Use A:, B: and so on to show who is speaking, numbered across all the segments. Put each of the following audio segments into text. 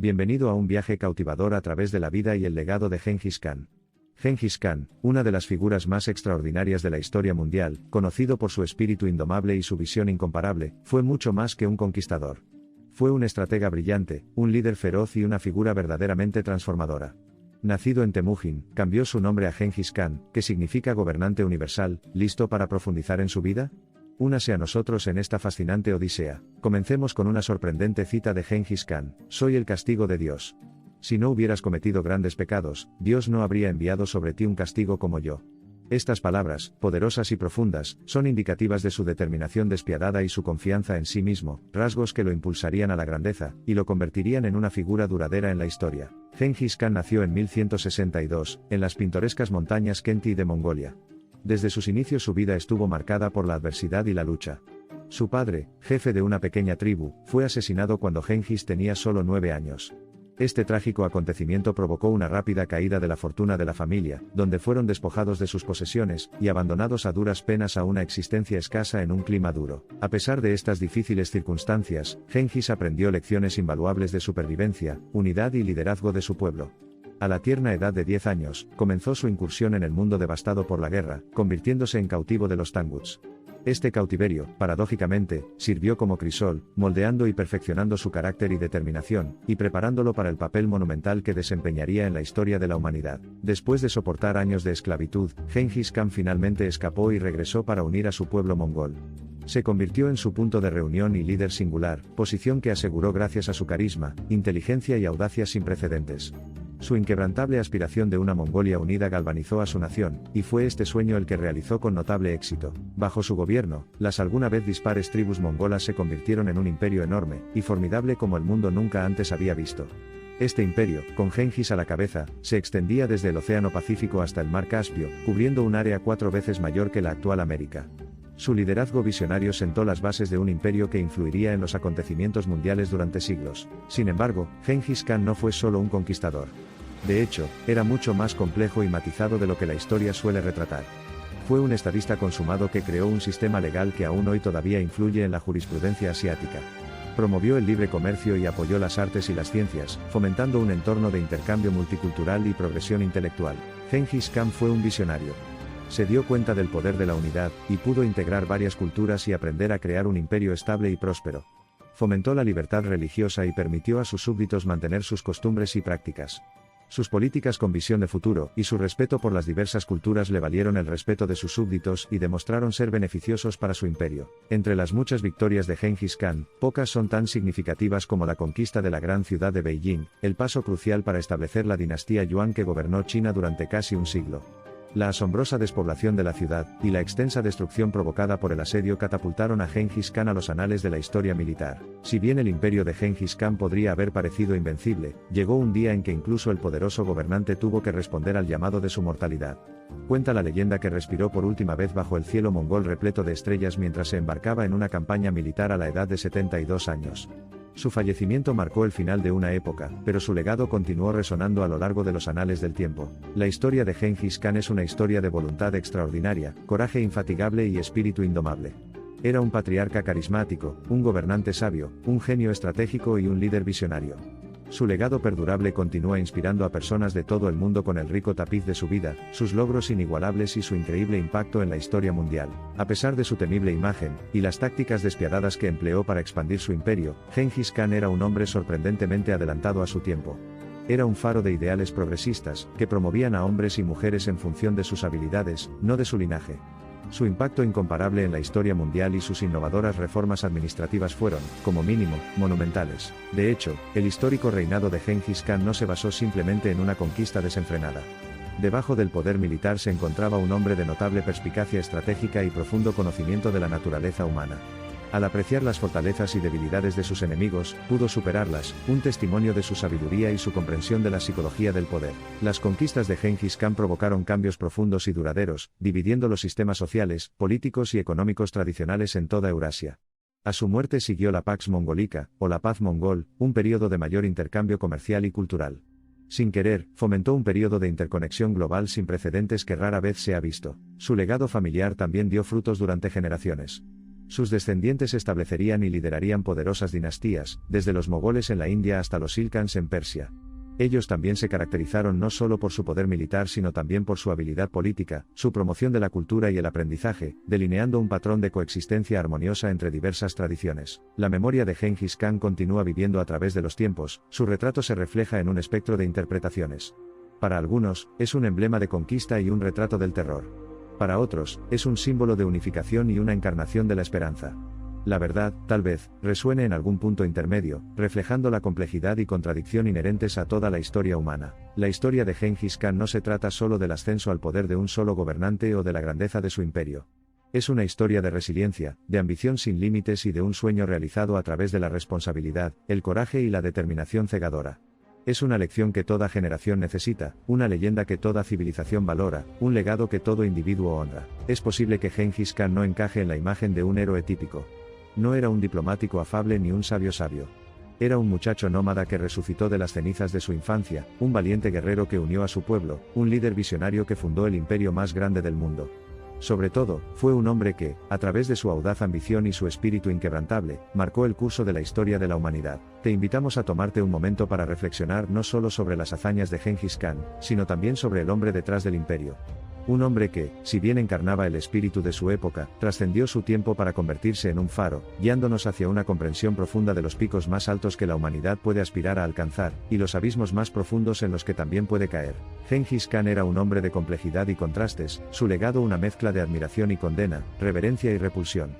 A: Bienvenido a un viaje cautivador a través de la vida y el legado de Gengis Khan. Gengis Khan, una de las figuras más extraordinarias de la historia mundial, conocido por su espíritu indomable y su visión incomparable, fue mucho más que un conquistador. Fue un estratega brillante, un líder feroz y una figura verdaderamente transformadora. Nacido en Temujin, cambió su nombre a Gengis Khan, que significa gobernante universal. ¿Listo para profundizar en su vida? Únase a nosotros en esta fascinante odisea. Comencemos con una sorprendente cita de Gengis Khan: soy el castigo de Dios. Si no hubieras cometido grandes pecados, Dios no habría enviado sobre ti un castigo como yo. Estas palabras, poderosas y profundas, son indicativas de su determinación despiadada y su confianza en sí mismo, rasgos que lo impulsarían a la grandeza, y lo convertirían en una figura duradera en la historia. Gengis Khan nació en 1162, en las pintorescas montañas Khenti de Mongolia. Desde sus inicios su vida estuvo marcada por la adversidad y la lucha. Su padre, jefe de una pequeña tribu, fue asesinado cuando Gengis tenía solo 9 años. Este trágico acontecimiento provocó una rápida caída de la fortuna de la familia, donde fueron despojados de sus posesiones, y abandonados a duras penas a una existencia escasa en un clima duro. A pesar de estas difíciles circunstancias, Gengis aprendió lecciones invaluables de supervivencia, unidad y liderazgo de su pueblo. A la tierna edad de 10 años, comenzó su incursión en el mundo devastado por la guerra, convirtiéndose en cautivo de los Tanguts. Este cautiverio, paradójicamente, sirvió como crisol, moldeando y perfeccionando su carácter y determinación, y preparándolo para el papel monumental que desempeñaría en la historia de la humanidad. Después de soportar años de esclavitud, Gengis Khan finalmente escapó y regresó para unir a su pueblo mongol. Se convirtió en su punto de reunión y líder singular, posición que aseguró gracias a su carisma, inteligencia y audacia sin precedentes. Su inquebrantable aspiración de una Mongolia unida galvanizó a su nación, y fue este sueño el que realizó con notable éxito. Bajo su gobierno, las alguna vez dispares tribus mongolas se convirtieron en un imperio enorme, y formidable como el mundo nunca antes había visto. Este imperio, con Gengis a la cabeza, se extendía desde el Océano Pacífico hasta el Mar Caspio, cubriendo un área 4 veces mayor que la actual América. Su liderazgo visionario sentó las bases de un imperio que influiría en los acontecimientos mundiales durante siglos. Sin embargo, Gengis Khan no fue solo un conquistador. De hecho, era mucho más complejo y matizado de lo que la historia suele retratar. Fue un estadista consumado que creó un sistema legal que aún hoy todavía influye en la jurisprudencia asiática. Promovió el libre comercio y apoyó las artes y las ciencias, fomentando un entorno de intercambio multicultural y progresión intelectual. Gengis Khan fue un visionario. Se dio cuenta del poder de la unidad, y pudo integrar varias culturas y aprender a crear un imperio estable y próspero. Fomentó la libertad religiosa y permitió a sus súbditos mantener sus costumbres y prácticas. Sus políticas con visión de futuro, y su respeto por las diversas culturas le valieron el respeto de sus súbditos y demostraron ser beneficiosos para su imperio. Entre las muchas victorias de Gengis Khan, pocas son tan significativas como la conquista de la gran ciudad de Beijing, el paso crucial para establecer la dinastía Yuan que gobernó China durante casi un siglo. La asombrosa despoblación de la ciudad, y la extensa destrucción provocada por el asedio catapultaron a Gengis Khan a los anales de la historia militar. Si bien el imperio de Gengis Khan podría haber parecido invencible, llegó un día en que incluso el poderoso gobernante tuvo que responder al llamado de su mortalidad. Cuenta la leyenda que respiró por última vez bajo el cielo mongol repleto de estrellas mientras se embarcaba en una campaña militar a la edad de 72 años. Su fallecimiento marcó el final de una época, pero su legado continuó resonando a lo largo de los anales del tiempo. La historia de Gengis Khan es una historia de voluntad extraordinaria, coraje infatigable y espíritu indomable. Era un patriarca carismático, un gobernante sabio, un genio estratégico y un líder visionario. Su legado perdurable continúa inspirando a personas de todo el mundo con el rico tapiz de su vida, sus logros inigualables y su increíble impacto en la historia mundial. A pesar de su temible imagen, y las tácticas despiadadas que empleó para expandir su imperio, Gengis Khan era un hombre sorprendentemente adelantado a su tiempo. Era un faro de ideales progresistas, que promovían a hombres y mujeres en función de sus habilidades, no de su linaje. Su impacto incomparable en la historia mundial y sus innovadoras reformas administrativas fueron, como mínimo, monumentales. De hecho, el histórico reinado de Gengis Khan no se basó simplemente en una conquista desenfrenada. Debajo del poder militar se encontraba un hombre de notable perspicacia estratégica y profundo conocimiento de la naturaleza humana. Al apreciar las fortalezas y debilidades de sus enemigos, pudo superarlas, un testimonio de su sabiduría y su comprensión de la psicología del poder. Las conquistas de Gengis Khan provocaron cambios profundos y duraderos, dividiendo los sistemas sociales, políticos y económicos tradicionales en toda Eurasia. A su muerte siguió la Pax Mongolica, o la paz mongol, un período de mayor intercambio comercial y cultural. Sin querer, fomentó un período de interconexión global sin precedentes que rara vez se ha visto. Su legado familiar también dio frutos durante generaciones. Sus descendientes establecerían y liderarían poderosas dinastías, desde los mogoles en la India hasta los Ilkhans en Persia. Ellos también se caracterizaron no solo por su poder militar sino también por su habilidad política, su promoción de la cultura y el aprendizaje, delineando un patrón de coexistencia armoniosa entre diversas tradiciones. La memoria de Gengis Khan continúa viviendo a través de los tiempos, su retrato se refleja en un espectro de interpretaciones. Para algunos, es un emblema de conquista y un retrato del terror. Para otros, es un símbolo de unificación y una encarnación de la esperanza. La verdad, tal vez, resuene en algún punto intermedio, reflejando la complejidad y contradicción inherentes a toda la historia humana. La historia de Gengis Khan no se trata solo del ascenso al poder de un solo gobernante o de la grandeza de su imperio. Es una historia de resiliencia, de ambición sin límites y de un sueño realizado a través de la responsabilidad, el coraje y la determinación cegadora. Es una lección que toda generación necesita, una leyenda que toda civilización valora, un legado que todo individuo honra. Es posible que Gengis Khan no encaje en la imagen de un héroe típico. No era un diplomático afable ni un sabio. Era un muchacho nómada que resucitó de las cenizas de su infancia, un valiente guerrero que unió a su pueblo, un líder visionario que fundó el imperio más grande del mundo. Sobre todo, fue un hombre que, a través de su audaz ambición y su espíritu inquebrantable, marcó el curso de la historia de la humanidad. Te invitamos a tomarte un momento para reflexionar no solo sobre las hazañas de Gengis Khan, sino también sobre el hombre detrás del imperio. Un hombre que, si bien encarnaba el espíritu de su época, trascendió su tiempo para convertirse en un faro, guiándonos hacia una comprensión profunda de los picos más altos que la humanidad puede aspirar a alcanzar, y los abismos más profundos en los que también puede caer. Gengis Khan era un hombre de complejidad y contrastes, su legado una mezcla de admiración y condena, reverencia y repulsión.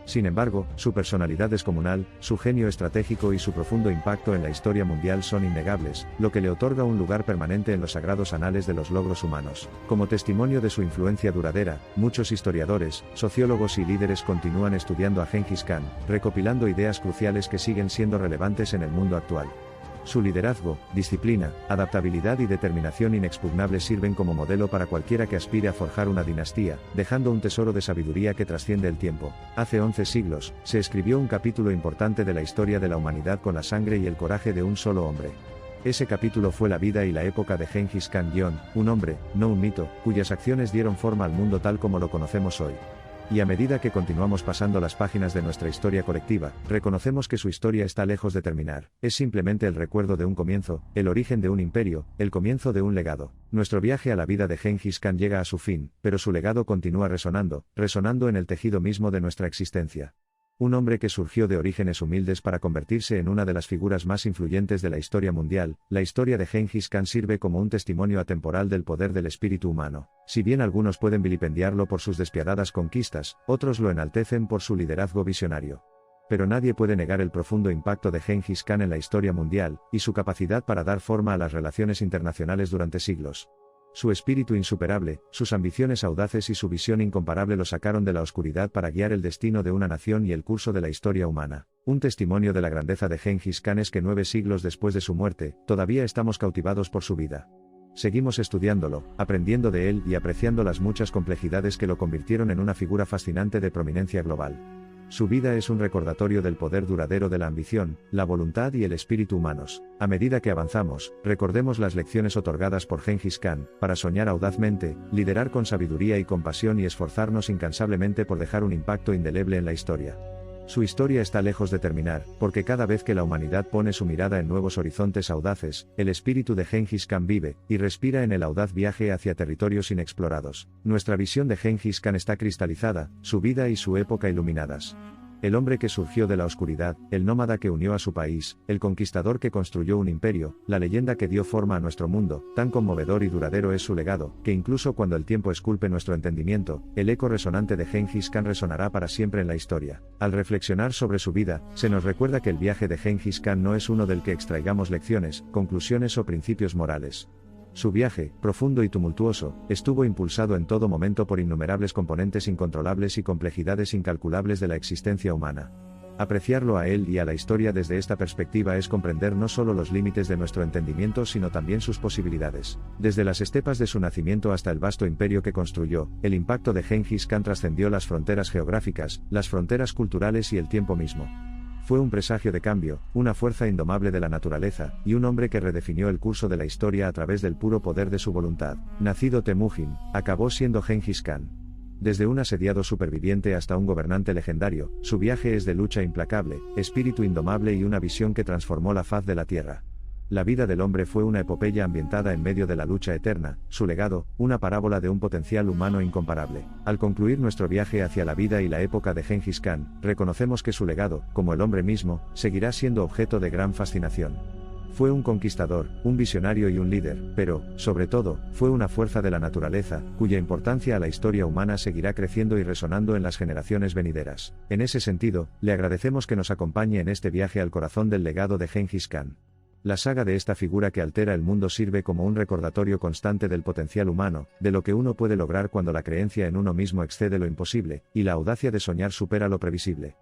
A: Sin embargo, su personalidad descomunal, su genio estratégico y su profundo impacto en la historia mundial son innegables, lo que le otorga un lugar permanente en los sagrados anales de los logros humanos. Como testimonio de su influencia duradera, muchos historiadores, sociólogos y líderes continúan estudiando a Gengis Khan, recopilando ideas cruciales que siguen siendo relevantes en el mundo actual. Su liderazgo, disciplina, adaptabilidad y determinación inexpugnables sirven como modelo para cualquiera que aspire a forjar una dinastía, dejando un tesoro de sabiduría que trasciende el tiempo. Hace 11 siglos, se escribió un capítulo importante de la historia de la humanidad con la sangre y el coraje de un solo hombre. Ese capítulo fue la vida y la época de Gengis Khan, un hombre, no un mito, cuyas acciones dieron forma al mundo tal como lo conocemos hoy. Y a medida que continuamos pasando las páginas de nuestra historia colectiva, reconocemos que su historia está lejos de terminar. Es simplemente el recuerdo de un comienzo, el origen de un imperio, el comienzo de un legado. Nuestro viaje a la vida de Gengis Khan llega a su fin, pero su legado continúa resonando en el tejido mismo de nuestra existencia. Un hombre que surgió de orígenes humildes para convertirse en una de las figuras más influyentes de la historia mundial, la historia de Gengis Khan sirve como un testimonio atemporal del poder del espíritu humano. Si bien algunos pueden vilipendiarlo por sus despiadadas conquistas, otros lo enaltecen por su liderazgo visionario. Pero nadie puede negar el profundo impacto de Gengis Khan en la historia mundial, y su capacidad para dar forma a las relaciones internacionales durante siglos. Su espíritu insuperable, sus ambiciones audaces y su visión incomparable lo sacaron de la oscuridad para guiar el destino de una nación y el curso de la historia humana. Un testimonio de la grandeza de Gengis Khan es que 9 siglos después de su muerte, todavía estamos cautivados por su vida. Seguimos estudiándolo, aprendiendo de él y apreciando las muchas complejidades que lo convirtieron en una figura fascinante de prominencia global. Su vida es un recordatorio del poder duradero de la ambición, la voluntad y el espíritu humanos. A medida que avanzamos, recordemos las lecciones otorgadas por Gengis Khan, para soñar audazmente, liderar con sabiduría y compasión y esforzarnos incansablemente por dejar un impacto indeleble en la historia. Su historia está lejos de terminar, porque cada vez que la humanidad pone su mirada en nuevos horizontes audaces, el espíritu de Gengis Khan vive, y respira en el audaz viaje hacia territorios inexplorados. Nuestra visión de Gengis Khan está cristalizada, su vida y su época iluminadas. El hombre que surgió de la oscuridad, el nómada que unió a su país, el conquistador que construyó un imperio, la leyenda que dio forma a nuestro mundo, tan conmovedor y duradero es su legado, que incluso cuando el tiempo esculpe nuestro entendimiento, el eco resonante de Gengis Khan resonará para siempre en la historia. Al reflexionar sobre su vida, se nos recuerda que el viaje de Gengis Khan no es uno del que extraigamos lecciones, conclusiones o principios morales. Su viaje, profundo y tumultuoso, estuvo impulsado en todo momento por innumerables componentes incontrolables y complejidades incalculables de la existencia humana. Apreciarlo a él y a la historia desde esta perspectiva es comprender no solo los límites de nuestro entendimiento sino también sus posibilidades. Desde las estepas de su nacimiento hasta el vasto imperio que construyó, el impacto de Gengis Khan trascendió las fronteras geográficas, las fronteras culturales y el tiempo mismo. Fue un presagio de cambio, una fuerza indomable de la naturaleza, y un hombre que redefinió el curso de la historia a través del puro poder de su voluntad. Nacido Temujin, acabó siendo Gengis Khan. Desde un asediado superviviente hasta un gobernante legendario, su viaje es de lucha implacable, espíritu indomable y una visión que transformó la faz de la Tierra. La vida del hombre fue una epopeya ambientada en medio de la lucha eterna, su legado, una parábola de un potencial humano incomparable. Al concluir nuestro viaje hacia la vida y la época de Gengis Khan, reconocemos que su legado, como el hombre mismo, seguirá siendo objeto de gran fascinación. Fue un conquistador, un visionario y un líder, pero, sobre todo, fue una fuerza de la naturaleza, cuya importancia a la historia humana seguirá creciendo y resonando en las generaciones venideras. En ese sentido, le agradecemos que nos acompañe en este viaje al corazón del legado de Gengis Khan. La saga de esta figura que altera el mundo sirve como un recordatorio constante del potencial humano, de lo que uno puede lograr cuando la creencia en uno mismo excede lo imposible, y la audacia de soñar supera lo previsible.